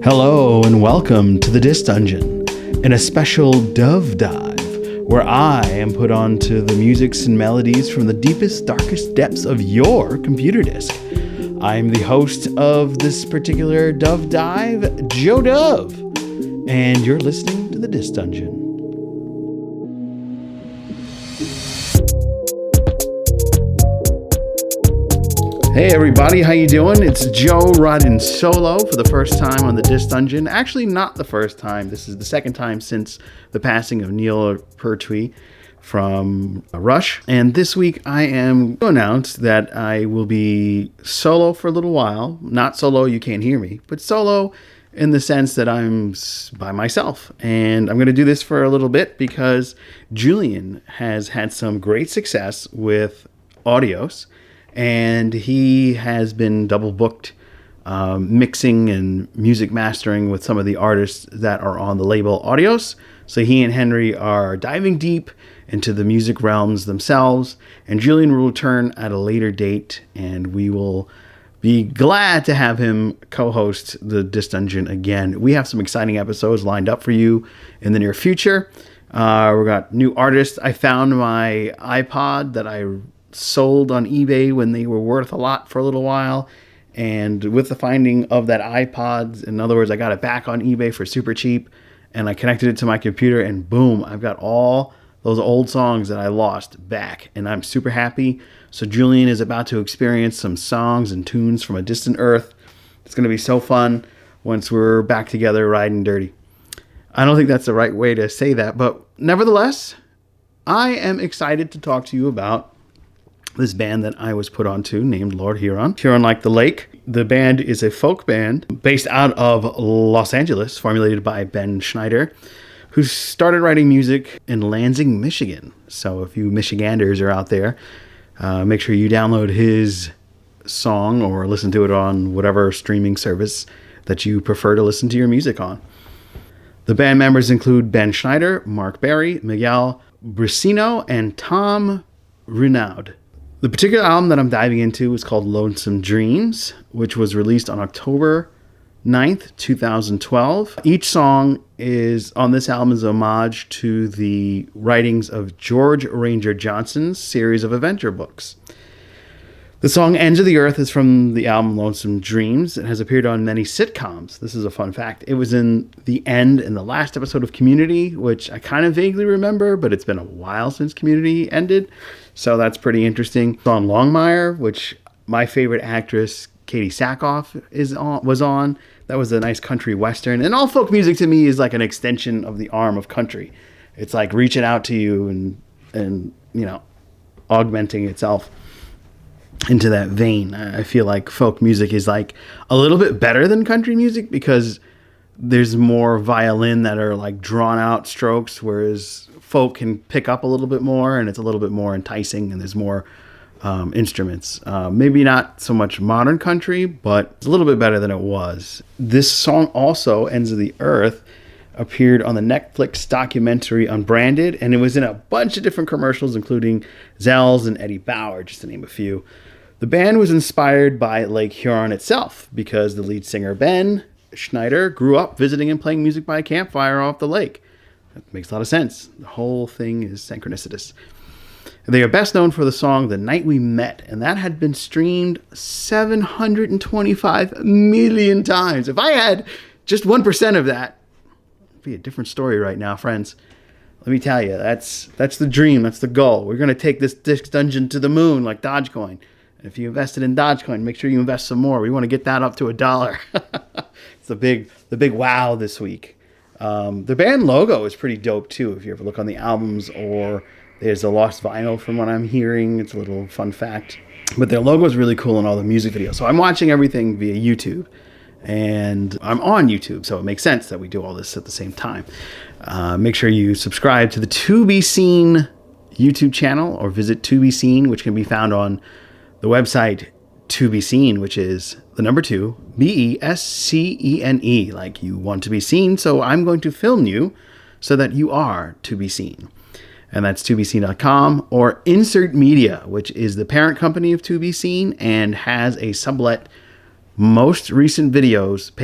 Hello and welcome to the Disc Dungeon, in a special Dove Dive, where I am put onto the musics and melodies from the deepest, darkest depths of your computer disc. I'm the host of this particular Dove Dive, Joe Dove, and you're listening to the Disc Dungeon. Hey everybody, how you doing? It's Joe riding solo for the first time on the Disc Dungeon. Actually, not the first time. This is the second time since the passing of Neil Pertwee from Rush. And this week I am to announce that I will be solo for a little while. Not solo, you can't hear me, but solo in the sense that I'm by myself. And I'm going to do this for a little bit because Julian has had some great success with audios. And he has been double booked mixing and music mastering with some of the artists that are on the label Audios. So he and Henry are diving deep into the music realms themselves. And Julian will return at a later date, and we will be glad to have him co-host the Disc Dungeon again. We have some exciting episodes lined up for you in the near future. We got new artists. I found my iPod that I sold on eBay when they were worth a lot for a little while, and with the finding of that iPod, in other words, I got it back on eBay for super cheap, and I connected it to my computer, and boom, I've got all those old songs that I lost back, and I'm super happy. So Julian is about to experience some songs and tunes from a distant earth. It's going to be so fun once we're back together riding dirty. I don't think that's the right way to say that, but nevertheless, I am excited to talk to you about this band that I was put onto named Lord Huron. Huron like the lake. The band is a folk band based out of Los Angeles, formulated by Ben Schneider, who started writing music in Lansing, Michigan. So if you Michiganders are out there, make sure you download his song or listen to it on whatever streaming service that you prefer to listen to your music on. The band members include Ben Schneider, Mark Berry, Miguel Bricino, and Tom Renaud. The particular album that I'm diving into is called Lonesome Dreams, which was released on October 9th, 2012. Each song is on this album is a homage to the writings of George Ranger Johnson's series of adventure books. The song Ends of the Earth is from the album Lonesome Dreams. It has appeared on many sitcoms. This is a fun fact. It was in the end in the last episode of Community, which I kind of vaguely remember, but it's been a while since Community ended. So that's pretty interesting. It's on Longmire, which my favorite actress, Katie Sackhoff, was on. That was a nice country western. And all folk music to me is like an extension of the arm of country. It's like reaching out to you and you know, augmenting itself into that vein. I feel like folk music is like a little bit better than country music because there's more violin that are like drawn out strokes, whereas folk can pick up a little bit more and it's a little bit more enticing and there's more instruments. Maybe not so much modern country, but it's a little bit better than it was. This song also, Ends of the Earth, appeared on the Netflix documentary Unbranded, and it was in a bunch of different commercials, including Zell's and Eddie Bauer, just to name a few. The band was inspired by Lake Huron itself because the lead singer, Ben Schneider, grew up visiting and playing music by a campfire off the lake. That makes a lot of sense. The whole thing is synchronicitous. They are best known for the song The Night We Met, and that had been streamed 725 million times. If I had just 1% of that, it'd be a different story right now, friends. Let me tell you, that's the dream, that's the goal. We're going to take this Disc Dungeon to the moon like Dogecoin. And if you invested in Dogecoin, make sure you invest some more. We want to get that up to $1. It's the big wow this week. The band logo is pretty dope too. If you ever look on the albums, or there's a lost vinyl from what I'm hearing. It's a little fun fact. But their logo is really cool in all the music videos. So I'm watching everything via YouTube. And I'm on YouTube, so it makes sense that we do all this at the same time. Make sure you subscribe to the To Be Seen YouTube channel, or visit To Be Seen, which can be found on the website To Be Seen, which is the number 2, BESCENE, like you want to be seen. So I'm going to film you so that you are to be seen. And that's tobeseen.com, or Insert Media, which is the parent company of To Be Seen and has a sublet most recent videos